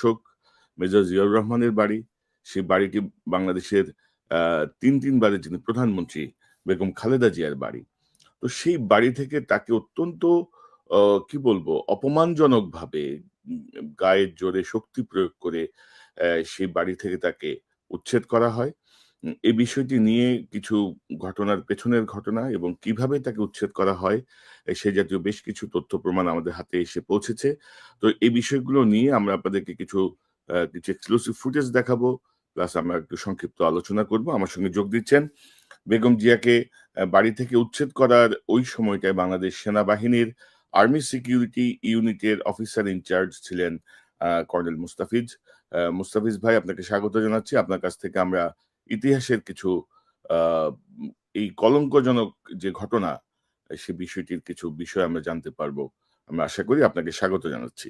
শোক মেজর জিয়াউর রহমানের বাড়ি। সেই বাড়িটি বাংলাদেশের ৩ বারের যিনি প্রধানমন্ত্রী বেগম খালেদা জিয়ার বাড়ি। তো সেই বাড়ি থেকে তাকে অত্যন্ত অ কি বলবো অপমানজনকভাবে উম গায়ের জোরে শক্তি প্রয়োগ করে সেই বাড়ি থেকে তাকে উচ্ছেদ করা হয়। এই বিষয়টি নিয়ে কিছু ঘটনার পেছনের ঘটনা এবং কিভাবে তাকে উচ্ছেদ করা হয়, সে জাতীয় বেশ কিছু তথ্য প্রমাণ আমাদের হাতে এসে পৌঁছেছে। তো এই বিষয়গুলো নিয়ে আমরা আপনাদেরকে কিছু এক্সক্লুসিভ ফুটেজ দেখাবো। প্লাস আমরা একটু সংক্ষিপ্ত আলোচনা করব। আমার সঙ্গে যোগ দিচ্ছেন বেগম জিয়াকে বাড়ি থেকে উচ্ছেদ করার ওই সময়টায় বাংলাদেশ সেনাবাহিনীর আর্মি সিকিউরিটি ইউনিটের অফিসার ইনচার্জ ছিলেন কর্নেল মুস্তাফিজ। মুস্তাফিজ ভাই, আপনাকে স্বাগত জানাচ্ছি। আপনার কাছ থেকে আমরা ইতিহাসের কিছু আ এই কলঙ্কজনক যে ঘটনা, সে বিষয়টির কিছু বিষয় আমরা জানতে পারবো। আমরা আশা করি আপনাকে স্বাগত জানাচ্ছি।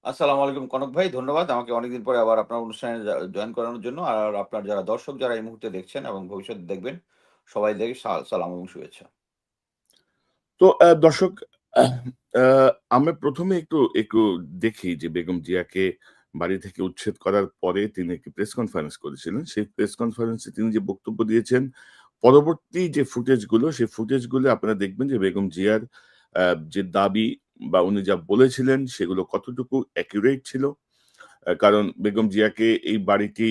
আসসালামু আলাইকুম কনক ভাই। ধন্যবাদ আমাকে অনেকদিন পরে আবার আপনার অনুষ্ঠানে জয়েন করানোর জন্য। আর আপনার যারা দর্শক যারা এই মুহূর্তে দেখছেন এবং ভবিষ্যতে দেখবেন, সবাইকে সালাম এবং শুভেচ্ছা। তো দর্শক, আহ আ আমরা ১ম এ একটু দেখি যে বেগম জিয়াকে বাড়ি থেকে উচ্ছেদ করার পরে তিনি একটি প্রেস কনফারেন্স করেছিলেন। সেই প্রেস কনফারেন্সে তিনি যে বক্তব্য দিয়েছেন, পরবর্তী যে ফুটেজ গুলো, সেই ফুটেজ গুলো আপনারা দেখবেন যে বেগম জিয়ার আ যে দাবি বা উনি যা বলেছিলেন সেগুলো কতটুকু অ্যাকুরেট ছিল। কারণ বেগম জিয়াকে এই বাড়িটি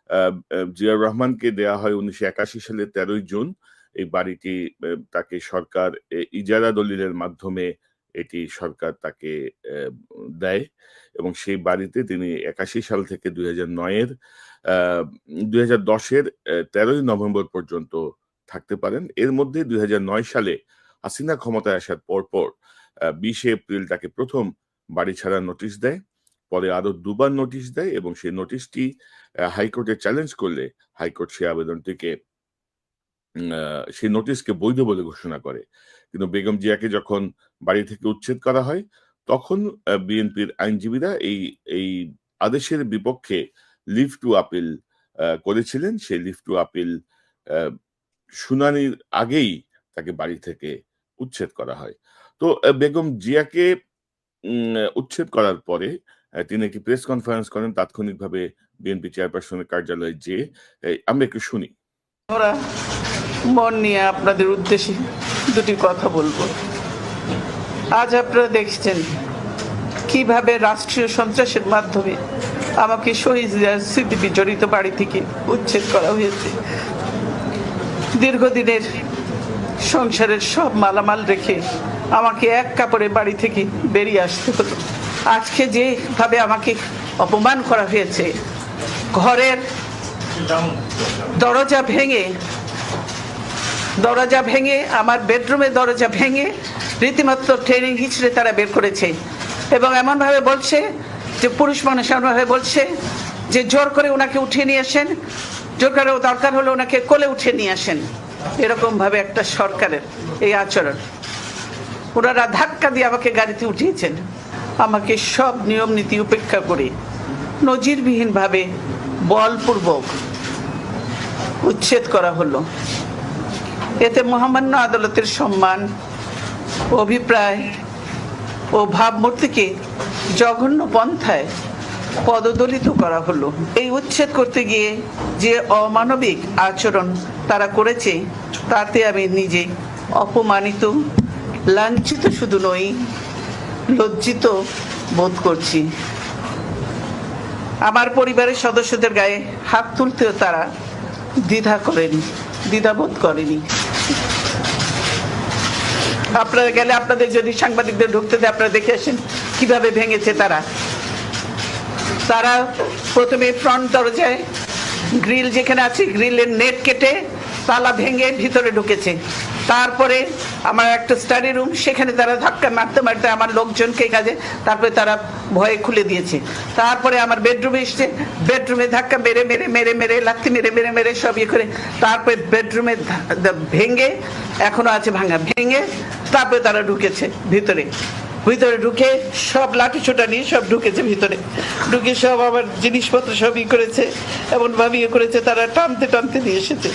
আ আ জিয়াউর রহমানকে দেয়া হয় ১৯৮১ সালের ১৩ই জুন। এই বাড়িটি তাকে সরকার ইজারা দলিলের মাধ্যমে এটি সরকার তাকে দেয় এবং সেই বাড়িতে তিনি ৮১ সাল থেকে ২০০৯ এর আ ২০১০ এর ১৩ই নভেম্বর পর্যন্ত থাকতে পারেন। এর মধ্যে ২০০৯ সালে হাসিনা ক্ষমতায় আসার পরপর ২০ এপ্রিল তাকে ১ম বাড়ি ছাড়ার নোটিশ দেয়। পরে আরো ২ বার নোটিশ দেয় এবং সেই নোটিশটি হাইকোর্টে চ্যালেঞ্জ করলে হাইকোর্ট সেই আবেদনটিকে সেই নোটিশকে বৈধ বলে ঘোষণা করে। কিন্তু বেগম জিয়াকে যখন বাড়ি থেকে উচ্ছেদ করা হয়, তখন বিএনপির আইনজীবীরা এই আদেশের বিপক্ষে লিভ টু আপিল করেছিলেন। সেই লিভ টু আপিল আ শুনানির আগেই তাকে বাড়ি থেকে উচ্ছেদ করা হয়। তো বেগম জিয়াকে উচ্ছেদ করার পরে তিনি একটি প্রেস কনফারেন্স করেন তাৎক্ষণিকভাবে বিএনপি চেয়ারপারসনের কার্যালয়ে যেয়ে। আমরা একটু শুনি। ওরা মন নিয়ে আপনাদের উদ্দেশ্যে দুটি কথা বলবো। আজ আপনারা দেখছেন কিভাবে রাষ্ট্রীয় সন্ত্রাসের মাধ্যমে আমাকে শহীদ স্মৃতি বিজড়িত বাড়ি থেকে উচ্ছেদ করা হয়েছে। দীর্ঘদিনের সংসারের সব মালামাল রেখে আমাকে এক কাপড়ে বাড়ি থেকে বেরিয়ে আসতে হলো। আজকে যেভাবে আমাকে অপমান করা হয়েছে, ঘরের দরজা ভেঙে আমার বেডরুমের দরজা ভেঙে রীতিমতো ট্রেনিং হিচড়ে তারা বের করেছে এবং এমনভাবে বলছে যে পুরুষ মানুষ এমনভাবে বলছে যে জোর করে ওনাকে উঠিয়ে নিয়ে আসেন, জোর করে দরকার হলে ওনাকে কোলে উঠিয়ে নিয়ে আসেন। এরকমভাবে একটা সরকারের এই আচরণ। ওনারা ধাক্কা দিয়ে আমাকে গাড়িতে উঠিয়েছেন। আমাকে সব নিয়ম নীতি উপেক্ষা করে নজিরবিহীনভাবে বলপূর্বক উচ্ছেদ করা হলো। এতে মহামান্য আদালতের সম্মান, অভিপ্রায় ও ভাবমূর্তিকে জঘন্য পন্থায় পদদলিত করা হলো। এই উচ্ছেদ করতে গিয়ে যে অমানবিক আচরণ তারা করেছে, তাতে আমি নিজে অপমানিত, লাঞ্ছিত শুধু নই, লজ্জিত বোধ করছি। আমার পরিবারের সদস্যদের গায়ে হাত তুলতেও তারা দ্বিধাবোধ করেনি। আপনারা গেলে আপনাদের যদি সাংবাদিকদের ঢুকতে দেয়, আপনারা দেখে আসেন কিভাবে ভেঙেছে তারা। প্রথমে ফ্রন্ট দরজায় গ্রিল যেখানে আছে, গ্রিলের নেট কেটে তালা ভেঙে ভিতরে ঢুকেছে। তারপরে আমার একটা স্টাডি রুম, সেখানে তারা ধাক্কা মারতে মারতে আমার লোকজনকে কাজে, তারপরে তারা ভয়ে খুলে দিয়েছে। তারপরে আমার বেডরুমে এসছে, বেডরুমে ধাক্কা মেরে লাথি মেরে সব ইয়ে করে, তারপরে বেডরুমে ভেঙে, এখনো আছে ভাঙা, ভেঙে তারপরে তারা ঢুকেছে ভিতরে ঢুকে সব লাঠি ছোটা নিয়ে সব ঢুকেছে ভিতরে, ঢুকে সব আমার জিনিসপত্র সব ই করেছে, এমনভাবে ইয়ে করেছে, তারা টানতে নিয়ে এসেছে।